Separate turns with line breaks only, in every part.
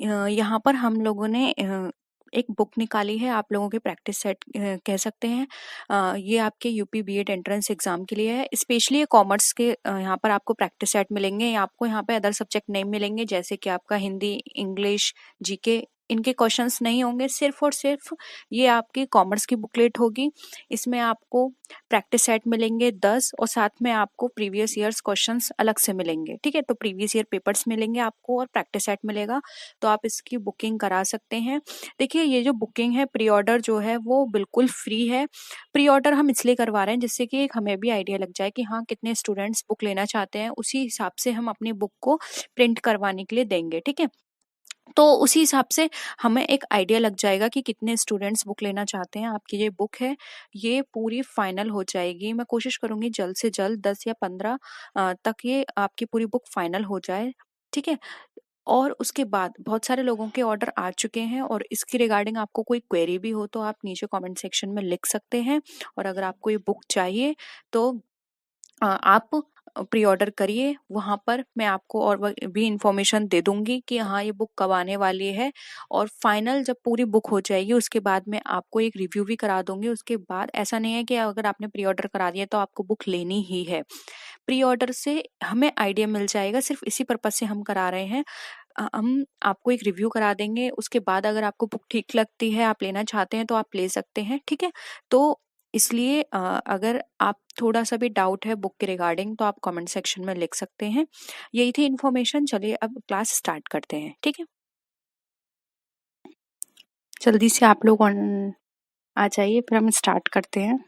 यहाँ पर हम लोगों ने एक बुक निकाली है, आप लोगों के प्रैक्टिस सेट कह सकते हैं। ये आपके यूपी बीएड एंट्रेंस एग्जाम के लिए है। स्पेशली ये कॉमर्स के यहाँ पर आपको प्रैक्टिस सेट मिलेंगे। आपको यहाँ पे अदर सब्जेक्ट नहीं मिलेंगे, जैसे कि आपका हिंदी, इंग्लिश, जीके, इनके क्वेश्चंस नहीं होंगे। सिर्फ और सिर्फ ये आपकी कॉमर्स की बुकलेट होगी। इसमें आपको प्रैक्टिस सेट मिलेंगे 10 और साथ में आपको प्रीवियस ईयर्स क्वेश्चंस अलग से मिलेंगे। ठीक है, तो प्रीवियस ईयर पेपर्स मिलेंगे आपको और प्रैक्टिस सेट मिलेगा, तो आप इसकी बुकिंग करा सकते हैं। देखिए, ये जो बुकिंग है, प्री ऑर्डर जो है वो बिल्कुल फ्री है। प्री ऑर्डर हम इसलिए करवा रहे हैं जिससे कि एक हमें भी आइडिया लग जाए कि हाँ, कितने स्टूडेंट्स बुक लेना चाहते हैं, उसी हिसाब से हम अपनी बुक को प्रिंट करवाने के लिए देंगे। ठीक है, तो उसी हिसाब से हमें एक आइडिया लग जाएगा कि कितने स्टूडेंट्स बुक लेना चाहते हैं। आपकी ये बुक है, ये पूरी फाइनल हो जाएगी। मैं कोशिश करूंगी जल्द से जल्द 10 या 15 तक ये आपकी पूरी बुक फाइनल हो जाए। ठीक है, और उसके बाद बहुत सारे लोगों के ऑर्डर आ चुके हैं, और इसकी रिगार्डिंग आपको कोई क्वेरी भी हो तो आप नीचे कमेंट सेक्शन में लिख सकते हैं। और अगर आपको ये बुक चाहिए तो आप प्री ऑर्डर करिए। वहां पर मैं आपको और भी इंफॉर्मेशन दे दूंगी कि हाँ, ये बुक कब आने वाली है। और फाइनल जब पूरी बुक हो जाएगी उसके बाद मैं आपको एक रिव्यू भी करा दूंगी। उसके बाद ऐसा नहीं है कि अगर आपने प्री ऑर्डर करा दिया तो आपको बुक लेनी ही है। प्री ऑर्डर से हमें आइडिया मिल जाएगा, सिर्फ इसी पर्पज से हम करा रहे हैं। हम आपको एक रिव्यू करा देंगे, उसके बाद अगर आपको बुक ठीक लगती है, आप लेना चाहते हैं तो आप ले सकते हैं। ठीक है, तो इसलिए अगर आप थोड़ा सा भी डाउट है बुक के रिगार्डिंग तो आप कमेंट सेक्शन में लिख सकते हैं। यही थी इन्फॉर्मेशन। चलिए अब क्लास स्टार्ट करते हैं। ठीक है, जल्दी से आप लोग ऑन आ जाइए, फिर हम स्टार्ट करते हैं।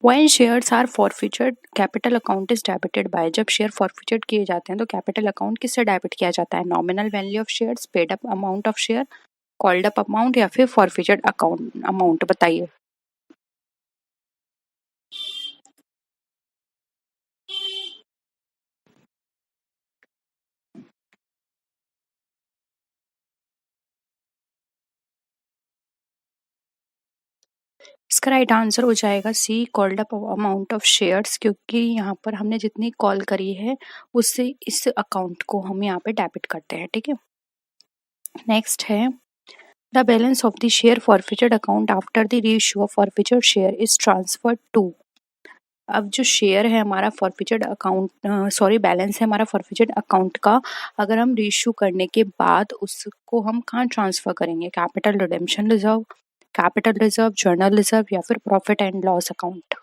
When shares are forfeited, capital account is debited by। जब शेयर फॉरफिटेड किए जाते हैं तो कैपिटल अकाउंट किससे डेबिट किया जाता है? Nominal value of shares, paid up amount of share, called up amount, या फिर फॉरफिटेड अकाउंट अमाउंट? बताइए। इसका राइट आंसर हो जाएगा C, called up amount of shares, क्योंकि यहाँ पर हमने जितनी कॉल करी है उससे इस अकाउंट को हम यहाँ पे डेबिट करते हैं। ठीक है, नेक्स्ट है the balance of the share forfeited account after the reissue of forfeited share is transferred to. अब जो शेयर है हमारा फॉरफिटेड अकाउंट, सॉरी बैलेंस है हमारा फॉरफिटेड अकाउंट का, अगर हम रीइश्यू करने के बाद उसको हम कहाँ ट्रांसफर करेंगे? Capital redemption reserve, capital reserve, journal reserve, या फिर प्रॉफिट एंड लॉस अकाउंट?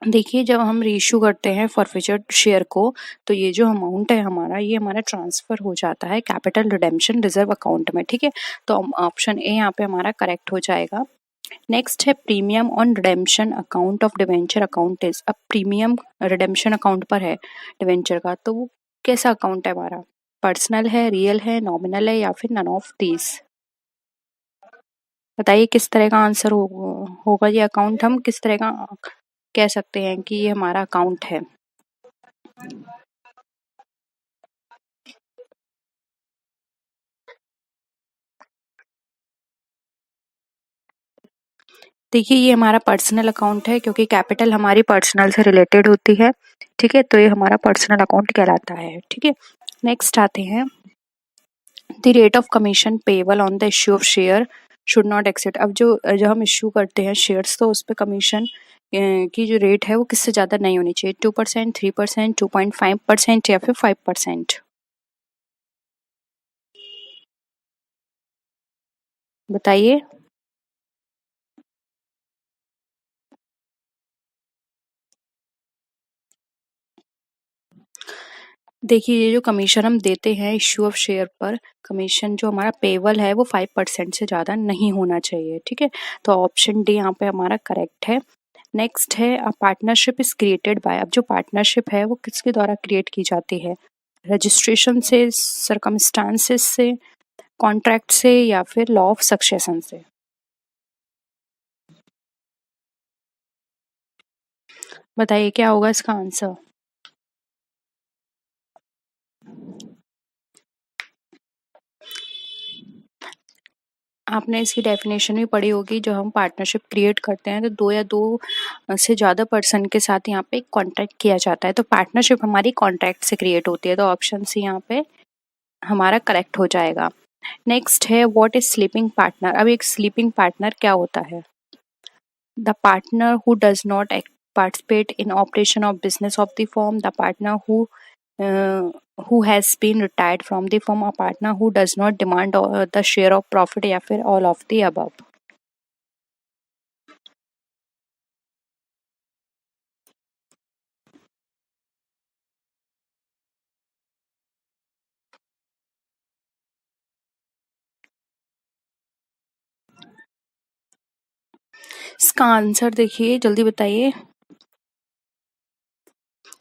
देखिए, जब हम रीइश्यू करते हैं फॉरफिटेड शेयर को तो ये जो अमाउंट है हमारा, ये हमारा ट्रांसफर हो जाता है कैपिटल रिडेम्पशन रिजर्व अकाउंट में। ठीक है, तो ऑप्शन ए यहाँ पे हमारा करेक्ट हो जाएगा। नेक्स्ट है premium on redemption account of debenture account is. अब प्रीमियम रिडेम्पशन अकाउंट पर है डिवेंचर का, तो वो कैसा अकाउंट है हमारा? पर्सनल है, रियल है, नॉमिनल है, या फिर नन ऑफ दीज? बताइए किस तरह का आंसर होगा ये अकाउंट, हम किस तरह का कह सकते हैं कि ये हमारा अकाउंट है? देखिए, ये हमारा पर्सनल अकाउंट है, क्योंकि कैपिटल हमारी पर्सनल से रिलेटेड होती है। ठीक है, तो ये हमारा पर्सनल अकाउंट कहलाता है। ठीक है, नेक्स्ट आते हैं the rate of commission payable on the issue of share should not exceed. अब जो जो हम इश्यू करते हैं शेयर्स, तो उस पर कमीशन की जो रेट है वो किससे ज़्यादा नहीं होनी चाहिए? 2%, 3%, 2.5%, या फिर 5%? बताइए। देखिए, ये जो कमीशन हम देते हैं इश्यू ऑफ शेयर पर, कमीशन जो हमारा पेबल है वो 5% से ज़्यादा नहीं होना चाहिए। ठीक है, तो ऑप्शन डी यहाँ पे हमारा करेक्ट है। नेक्स्ट है a partnership is created by. अब जो पार्टनरशिप है वो किसके द्वारा क्रिएट की जाती है? रजिस्ट्रेशन से, सरकमस्टांसेस से, कॉन्ट्रैक्ट से या फिर लॉ ऑफ सक्सेशन से? बताइए क्या होगा इसका आंसर। आपने इसकी डेफिनेशन भी पढ़ी होगी, जो हम पार्टनरशिप क्रिएट करते हैं तो दो या दो से ज़्यादा पर्सन के साथ यहाँ पे कॉन्ट्रैक्ट किया जाता है, तो पार्टनरशिप हमारी कॉन्ट्रैक्ट से क्रिएट होती है, तो ऑप्शन सी यहाँ पे हमारा करेक्ट हो जाएगा। नेक्स्ट है व्हाट इज स्लीपिंग पार्टनर। अब एक स्लीपिंग पार्टनर क्या होता है? The partner who does not participate in operation of business of the firm, the partner who has been retired from the firm, a partner who does not demand the share of profit, या फिर all of the above। इसका answer देखिए, जल्दी बताइए।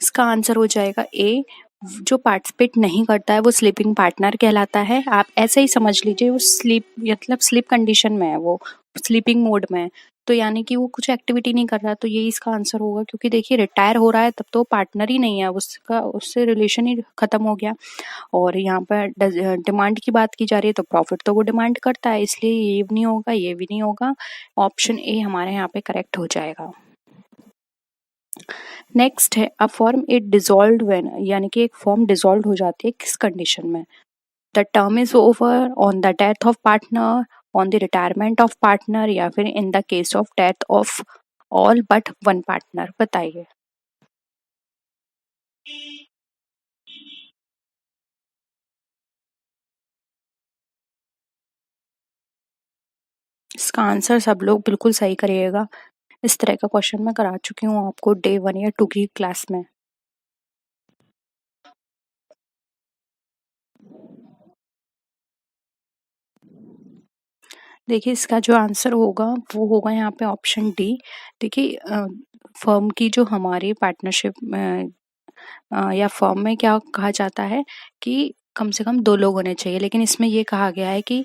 इसका answer हो जाएगा ए। जो पार्टिसिपेट नहीं करता है वो स्लीपिंग पार्टनर कहलाता है। आप ऐसे ही समझ लीजिए, वो स्लीप मतलब स्लीप कंडीशन में है, वो स्लीपिंग मोड में है, तो यानी कि वो कुछ एक्टिविटी नहीं कर रहा, तो यही इसका आंसर होगा। क्योंकि देखिए रिटायर हो रहा है तब तो पार्टनर ही नहीं है, उसका उससे रिलेशन ही खत्म हो गया। और यहाँ पर डिमांड की बात की जा रही है तो प्रॉफिट तो वो डिमांड करता है, इसलिए ये भी नहीं होगा, ये भी नहीं होगा। ऑप्शन ए हमारे यहाँ पे करेक्ट हो जाएगा। नेक्स्ट है a firm it dissolved when, यानी कि एक फर्म डिसॉल्व हो जाती है किस कंडीशन में? The term is over, on the death of partner, on the retirement of partner, या फिर in the case of death of all but one partner. बताइए। इसका आंसर सब लोग बिल्कुल सही करिएगा। इस तरह का क्वेश्चन मैं करा चुकी हूँ आपको डे 1 या 2 की क्लास में। देखिए इसका जो आंसर होगा वो होगा यहाँ पे ऑप्शन डी। देखिए फर्म की जो हमारी पार्टनरशिप या फर्म में क्या कहा जाता है कि कम से कम 2 लोग होने चाहिए, लेकिन इसमें ये कहा गया है कि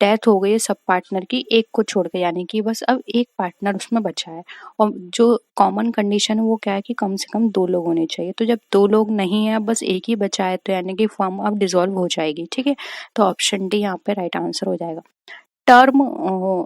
डेथ हो गई है सब पार्टनर की, एक को छोड़ के, यानी कि बस अब एक पार्टनर उसमें बचा है। और जो कॉमन कंडीशन है वो क्या है कि कम से कम 2 लोग होने चाहिए। तो जब 2 लोग नहीं है, बस एक ही बचा है, तो यानी कि फर्म अब डिसॉल्व हो जाएगी। ठीक है, तो ऑप्शन डी यहाँ पे राइट आंसर हो जाएगा। टर्म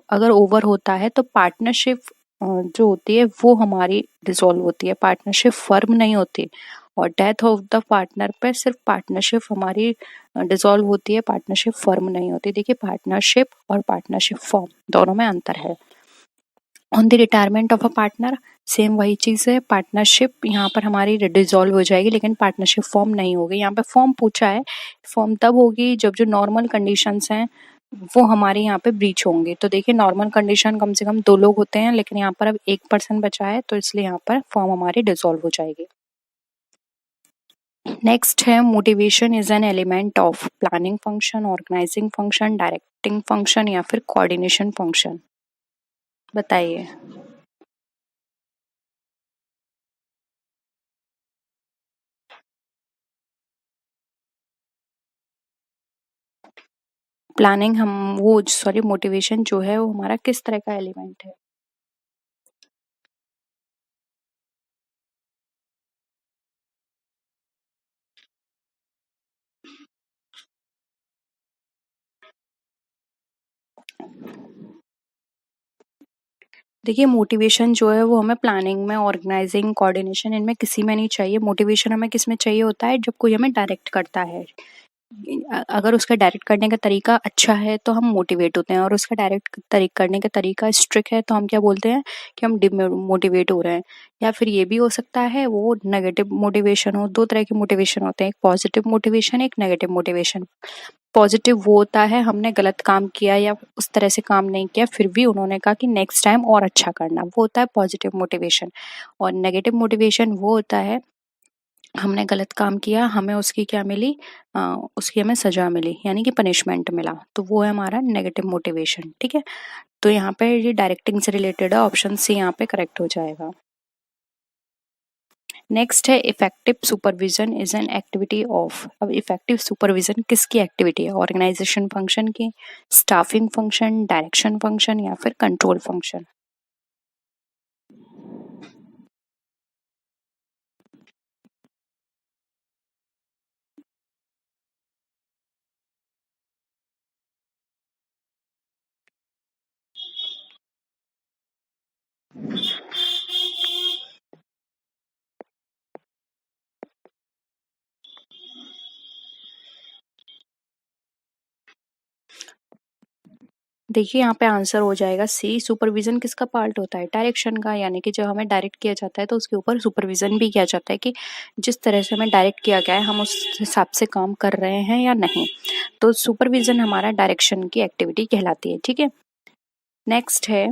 अगर ओवर होता है तो पार्टनरशिप जो होती है वो हमारी डिसॉल्व होती है, पार्टनरशिप फर्म नहीं होती। और डेथ ऑफ द पार्टनर पे सिर्फ पार्टनरशिप हमारी डिसॉल्व होती है, पार्टनरशिप फर्म नहीं होती। देखिए पार्टनरशिप और पार्टनरशिप फर्म दोनों में अंतर है। On the retirement of a partner same वही चीज़ है, पार्टनरशिप यहाँ पर हमारी डिसॉल्व हो जाएगी, लेकिन पार्टनरशिप फॉर्म नहीं होगी। यहाँ पे फॉर्म पूछा है, फॉर्म तब होगी जब जो नॉर्मल कंडीशंस हैं वो हमारे यहाँ पे ब्रीच होंगे। तो देखिए नॉर्मल कंडीशन कम से कम 2 लोग होते हैं, लेकिन यहाँ पर अब 1 पर्सन बचा है, तो इसलिए यहाँ पर फॉर्म हमारी डिसॉल्व हो जाएगी। नेक्स्ट है motivation is an element of planning function, organising function, directing function, या फिर कोऑर्डिनेशन फंक्शन। बताइए। प्लानिंग हम वो सॉरी मोटिवेशन जो है वो हमारा किस तरह का एलिमेंट है? देखिए मोटिवेशन जो है वो हमें प्लानिंग में, ऑर्गेनाइजिंग, कोऑर्डिनेशन इनमें किसी में नहीं चाहिए। मोटिवेशन हमें किस में चाहिए होता है? जब कोई हमें डायरेक्ट करता है। अगर उसका डायरेक्ट करने का तरीका अच्छा है तो हम मोटिवेट होते हैं, और उसका डायरेक्ट करने का तरीका स्ट्रिक्ट है तो हम क्या बोलते हैं कि हम डिमोटिवेट हो रहे हैं। या फिर ये भी हो सकता है वो नेगेटिव मोटिवेशन हो। 2 तरह के मोटिवेशन होते हैं, एक पॉजिटिव मोटिवेशन, एक नेगेटिव मोटिवेशन। पॉजिटिव वो होता है हमने गलत काम किया या उस तरह से काम नहीं किया, फिर भी उन्होंने कहा कि नेक्स्ट टाइम और अच्छा करना, वो होता है पॉजिटिव मोटिवेशन। और नेगेटिव मोटिवेशन वो होता है हमने गलत काम किया, हमें उसकी क्या मिली, उसकी हमें सजा मिली, यानी कि पनिशमेंट मिला, तो वो है हमारा नेगेटिव मोटिवेशन। ठीक है, तो यहाँ पे ये डायरेक्टिंग से रिलेटेड है, ऑप्शन सी यहाँ पे करेक्ट हो जाएगा। नेक्स्ट है effective supervision is an activity of. अब इफेक्टिव सुपरविजन किसकी एक्टिविटी है? ऑर्गेनाइजेशन फंक्शन की, स्टाफिंग फंक्शन, डायरेक्शन फंक्शन या फिर कंट्रोल फंक्शन। देखिए यहाँ पे आंसर हो जाएगा सी। सुपरविजन किसका पार्ट होता है? डायरेक्शन का, यानी कि जब हमें डायरेक्ट किया जाता है तो उसके ऊपर सुपरविजन भी किया जाता है कि जिस तरह से हमें डायरेक्ट किया गया है हम उस हिसाब से काम कर रहे हैं या नहीं। तो सुपरविजन हमारा डायरेक्शन की एक्टिविटी कहलाती है। ठीक है, नेक्स्ट है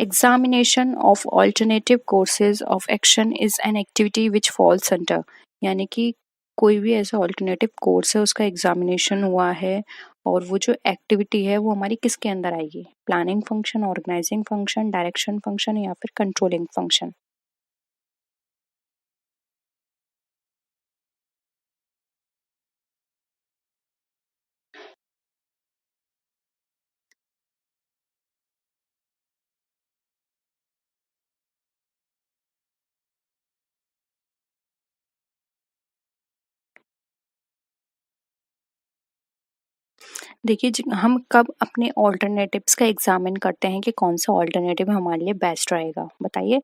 examination of alternative courses of action is an activity which falls under. यानी कि कोई भी ऐसा ऑल्टरनेटिव कोर्स है उसका एग्जामिनेशन हुआ है और वो जो एक्टिविटी है वो हमारी किसके अंदर आएगी? Planning function, organising function, direction function या फिर कंट्रोलिंग फंक्शन। देखिए हम कब अपने ऑल्टरनेटिव्स का एग्जामिन करते हैं कि कौन सा ऑल्टरनेटिव हमारे लिए बेस्ट रहेगा? बताइए।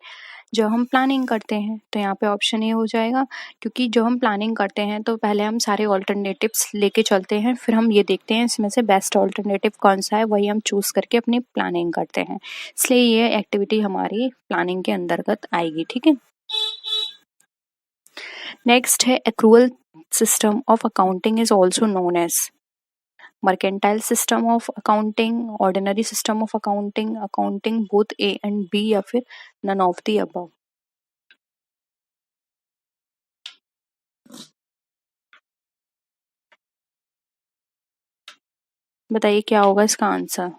जब हम प्लानिंग करते हैं तो यहाँ पे ऑप्शन ए हो जाएगा, क्योंकि जब हम प्लानिंग करते हैं तो पहले हम सारे ऑल्टरनेटिव्स लेके चलते हैं, फिर हम ये देखते हैं इसमें से बेस्ट ऑल्टरनेटिव कौन सा है, वही हम चूज करके अपनी प्लानिंग करते हैं। इसलिए ये एक्टिविटी हमारी प्लानिंग के अंतर्गत आएगी। ठीक है, नेक्स्ट है accrual system of accounting is also known as mercantile system of accounting, ordinary system of accounting both A and B या फिर none of the above। बताइए क्या होगा इसका आंसर?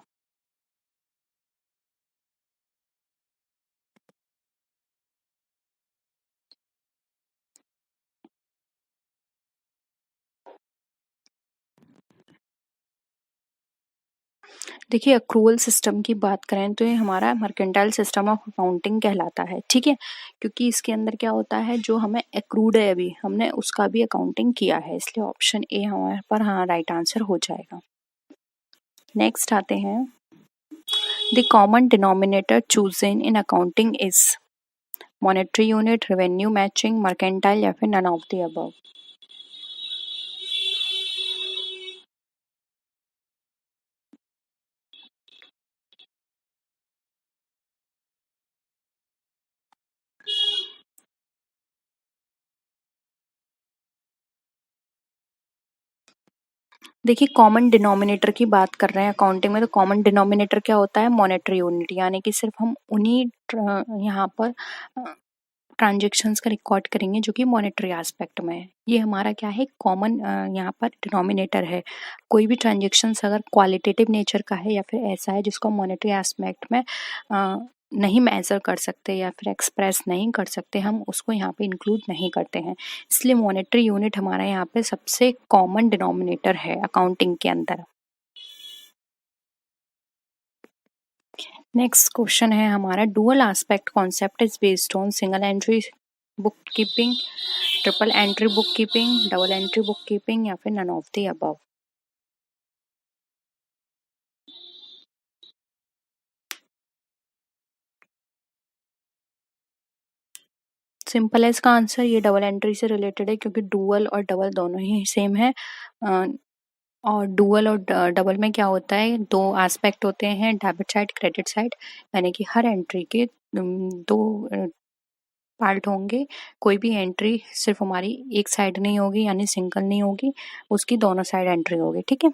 देखिए अक्रूवल सिस्टम की बात करें तो ये हमारा मर्केंटाइल सिस्टम ऑफ अकाउंटिंग कहलाता है। ठीक है, क्योंकि इसके अंदर क्या होता है, जो हमें एक्रूड है अभी हमने उसका भी अकाउंटिंग किया है, इसलिए ऑप्शन ए हमारे पर हाँ राइट आंसर हो जाएगा। नेक्स्ट आते हैं, the common denominator chosen in accounting is monetary unit, revenue matching, mercantile या फिर नन ऑफ द अबव। देखिए कॉमन डिनोमिनेटर की बात कर रहे हैं अकाउंटिंग में, तो कॉमन डिनोमिनेटर क्या होता है? मॉनेटरी यूनिट, यानी कि सिर्फ हम उन्हीं यहाँ पर ट्रांजेक्शन्स का रिकॉर्ड करेंगे जो कि मॉनेटरी एस्पेक्ट में है। ये हमारा क्या है? कॉमन यहाँ पर डिनोमिनेटर है। कोई भी ट्रांजेक्शन्स अगर क्वालिटेटिव नेचर का है या फिर ऐसा है जिसको मॉनेटरी एस्पेक्ट में नहीं मेजर कर सकते या फिर एक्सप्रेस नहीं कर सकते, हम उसको यहाँ पे इंक्लूड नहीं करते हैं। इसलिए मॉनेटरी यूनिट हमारा यहाँ पे सबसे कॉमन डिनोमिनेटर है अकाउंटिंग के अंदर। नेक्स्ट क्वेश्चन है हमारा, dual aspect concept is based on single entry book keeping, triple entry book keeping, double entry book keeping या फिर none of the above. Simple है इसका आंसर, ये डबल एंट्री से रिलेटेड है क्योंकि डुअल और डबल दोनों ही सेम है। अ, और डुअल और डबल में क्या होता है, दो एस्पेक्ट होते हैं, डेबिट साइड क्रेडिट साइड, यानी कि हर एंट्री के दो पार्ट होंगे। कोई भी एंट्री सिर्फ हमारी एक साइड नहीं होगी, यानी सिंगल नहीं होगी, उसकी दोनों साइड एंट्री होगी। ठीक है,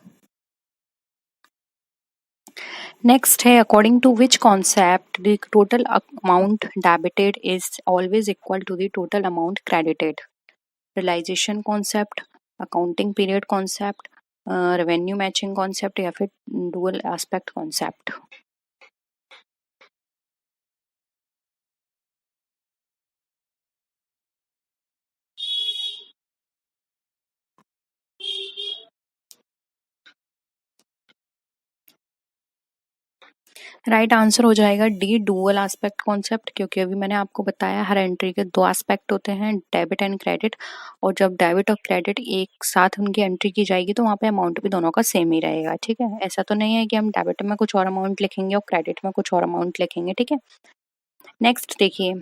नेक्स्ट है, according to which concept the total amount debited is always equal to the total amount credited. Realisation concept, accounting period concept, revenue matching concept या फिर dual aspect concept. Right answer हो जाएगा D, dual aspect concept, क्योंकि अभी मैंने आपको बताया हर entry के दो एस्पेक्ट होते हैं, डेबिट एंड क्रेडिट। और जब डेबिट और क्रेडिट एक साथ उनकी एंट्री की जाएगी तो वहाँ पे अमाउंट भी दोनों का सेम ही रहेगा। ठीक है, ऐसा तो नहीं है कि हम डेबिट में कुछ और अमाउंट लिखेंगे और क्रेडिट में कुछ और अमाउंट लिखेंगे। ठीक है, नेक्स्ट देखिए,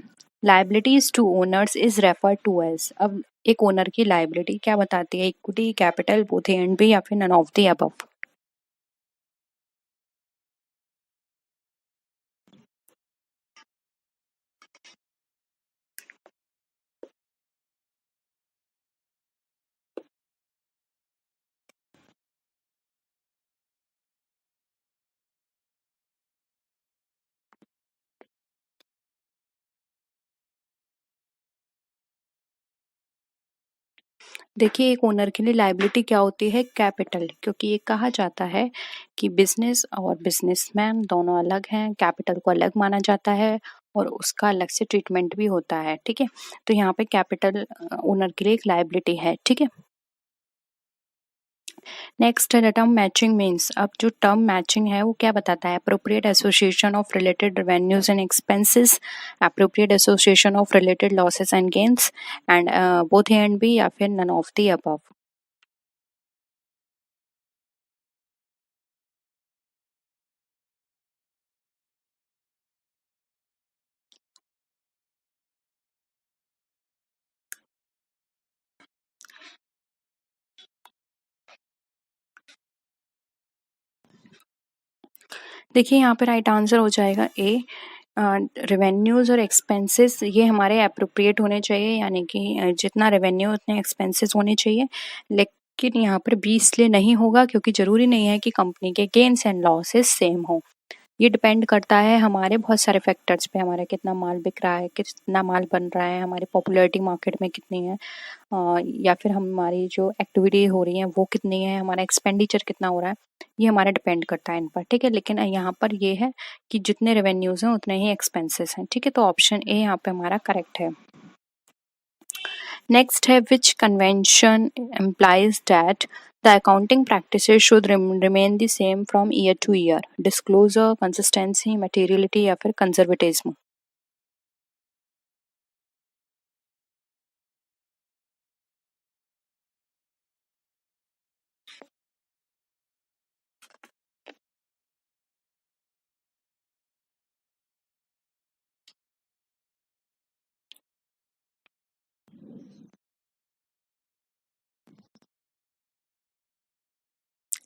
liabilities to owners is refer to as. अब एक ओनर की लाइबिलिटी क्या बताती है? Equity, capital, both A and B, या फिर नन ऑफ द अबव। देखिए, एक ओनर के लिए लायबिलिटी क्या होती है? कैपिटल, क्योंकि ये कहा जाता है कि बिजनेस और बिजनेसमैन दोनों अलग हैं, कैपिटल को अलग माना जाता है और उसका अलग से ट्रीटमेंट भी होता है। ठीक है, तो यहाँ पे कैपिटल ओनर के लिए एक लायबिलिटी है। ठीक है, नेक्स्ट है टर्म मैचिंग मीन्स। अब जो टर्म मैचिंग है वो क्या बताता है? Appropriate association of related revenues and expenses, appropriate association of related losses and gains, and both A and B, या फिर नन ऑफ द अबव। देखिए, यहाँ पे राइट आंसर हो जाएगा ए। रेवेन्यूज और एक्सपेंसेस ये हमारे अप्रोप्रिएट होने चाहिए, यानी कि जितना रेवेन्यू उतने एक्सपेंसेस होने चाहिए। लेकिन यहाँ पर बी इसलिए नहीं होगा क्योंकि जरूरी नहीं है कि कंपनी के गेन्स एंड लॉसेस सेम हो। ये डिपेंड करता है हमारे बहुत सारे फैक्टर्स पे, हमारा कितना माल बिक रहा है, कितना माल बन रहा है, हमारी पॉपुलैरिटी मार्केट में कितनी है, या फिर हमारी जो एक्टिविटी हो रही है वो कितनी है, हमारा एक्सपेंडिचर कितना हो रहा है, ये हमारा डिपेंड करता है इन पर। ठीक है, लेकिन यहाँ पर ये है कि जितने रेवेन्यूज हैं उतने ही एक्सपेंसेस हैं। ठीक है, तो ऑप्शन ए यहाँ पे हमारा करेक्ट है। नेक्स्ट है, विच convention implies that the accounting practices should remain the same from year to year? Disclosure, consistency, materiality, या फिर conservatism?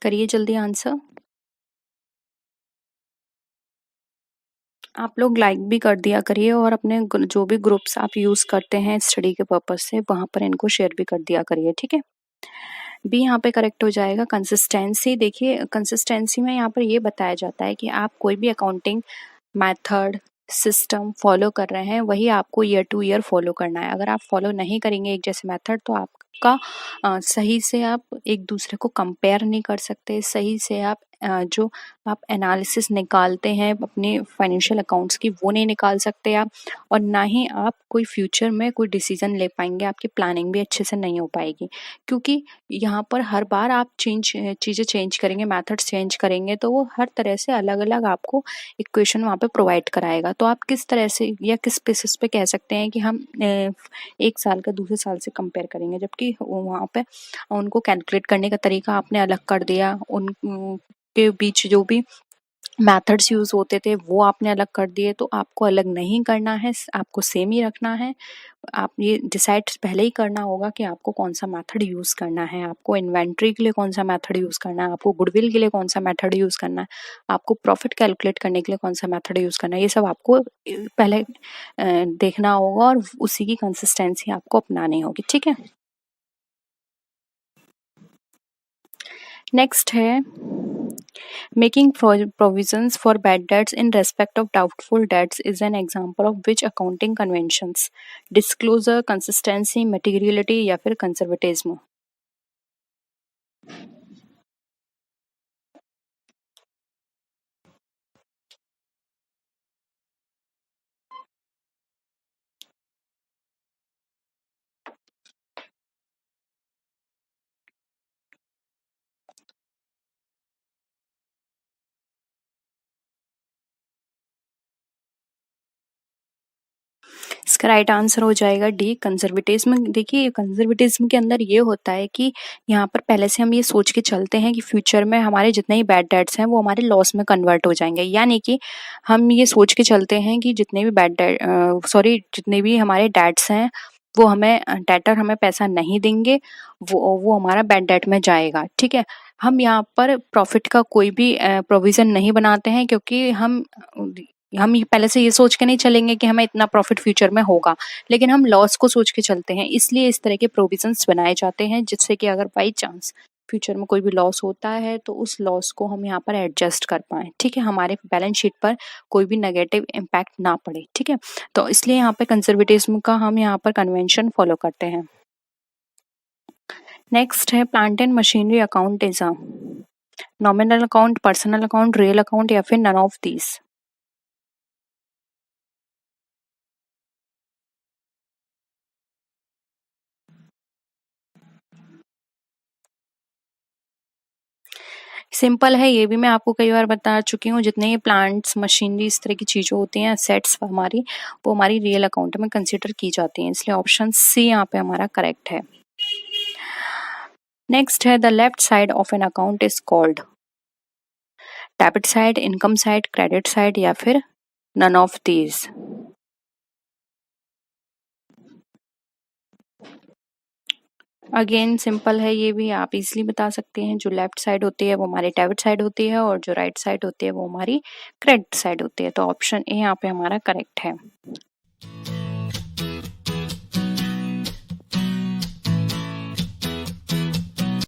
करिए जल्दी आंसर। आप लोग लाइक भी कर दिया करिए और अपने जो भी ग्रुप्स आप यूज करते हैं स्टडी के पर्पज से वहां पर इनको शेयर भी कर दिया करिए। ठीक है, बी यहाँ पे करेक्ट हो जाएगा, कंसिस्टेंसी। देखिए, कंसिस्टेंसी में यहाँ पर ये बताया जाता है कि आप कोई भी अकाउंटिंग मेथड, सिस्टम फॉलो कर रहे हैं वही आपको ईयर टू ईयर फॉलो करना है। अगर आप फॉलो नहीं करेंगे एक जैसे मेथड तो आपका सही से आप एक दूसरे को कंपेयर नहीं कर सकते, सही से आप जो आप एनालिसिस निकालते हैं अपने फाइनेंशियल अकाउंट्स की वो नहीं निकाल सकते आप, और ना ही आप कोई फ्यूचर में कोई डिसीजन ले पाएंगे, आपकी प्लानिंग भी अच्छे से नहीं हो पाएगी। क्योंकि यहाँ पर हर बार आप चीज़ें चेंज करेंगे, मेथड्स चेंज करेंगे तो वो हर तरह से अलग अलग आपको इक्वेशन वहाँ पे प्रोवाइड कराएगा। तो आप किस तरह से या किस बेसिस पे कह सकते हैं कि हम एक साल का दूसरे साल से कंपेयर करेंगे, जबकि वहाँ पे उनको कैलकुलेट करने का तरीका आपने अलग कर दिया, उन के बीच जो भी मेथड्स यूज होते थे वो आपने अलग कर दिए। तो आपको अलग नहीं करना है, आपको सेम ही रखना है। आप ये डिसाइड पहले ही करना होगा कि आपको कौन सा मेथड यूज करना है, आपको इन्वेंट्री के लिए कौन सा मेथड यूज करना है, आपको गुडविल के लिए कौन सा मेथड यूज करना है, आपको प्रॉफिट कैलकुलेट करने के लिए कौन सा मेथड यूज करना है। ये सब आपको पहले देखना होगा और उसी की कंसिस्टेंसी आपको अपनानी होगी। ठीक है, नेक्स्ट है, making provisions for bad debts in respect of doubtful debts is an example of which accounting conventions? Disclosure, consistency, materiality, या फिर conservatism? इसका राइट आंसर हो जाएगा डी, कंजर्वेटिज्म। देखिए कंजर्वेटिज्म के अंदर ये होता है कि यहाँ पर पहले से हम ये सोच के चलते हैं कि फ्यूचर में हमारे जितने ही बैड डेट्स हैं वो हमारे लॉस में कन्वर्ट हो जाएंगे, यानी कि हम ये सोच के चलते हैं कि जितने भी जितने भी हमारे डेट्स हैं वो हमें डेटर हमें पैसा नहीं देंगे, वो हमारा बैड डेट में जाएगा। ठीक है, हम यहाँ पर प्रॉफिट का कोई भी प्रोविजन नहीं बनाते हैं, क्योंकि हम ये पहले से ये सोच के नहीं चलेंगे कि हमें इतना प्रॉफिट फ्यूचर में होगा, लेकिन हम लॉस को सोच के चलते हैं। इसलिए इस तरह के प्रोविजंस बनाए जाते हैं जिससे कि अगर बाई चांस फ्यूचर में कोई भी लॉस होता है तो उस लॉस को हम यहाँ पर एडजस्ट कर पाएं। ठीक है, हमारे बैलेंस शीट पर कोई भी नेगेटिव इम्पैक्ट ना पड़े। ठीक है, तो इसलिए यहाँ पे कंजर्वेटिज्म का हम यहाँ पर कन्वेंशन फॉलो करते हैं। नेक्स्ट है plant and machinery account is a nominal account, personal account, real account या फिर नन ऑफ दीज। सिंपल है, ये भी मैं आपको कई बार बता चुकी हूँ। जितने ये प्लांट्स, मशीनरी, इस तरह की चीजें होती हैं, सेट्स हमारी, वो हमारी रियल अकाउंट में कंसिडर की जाती हैं, इसलिए ऑप्शन सी यहाँ पे हमारा करेक्ट है। नेक्स्ट है the left side of an account is called debit side, income side, credit side या फिर none of these. Again simple है, ये भी आप इजीली बता सकते हैं। जो लेफ्ट साइड होती है वो हमारी डेबिट साइड होती है और जो राइट साइड होती है वो हमारी क्रेडिट साइड होती है। तो ऑप्शन ए यहाँ पे हमारा करेक्ट है।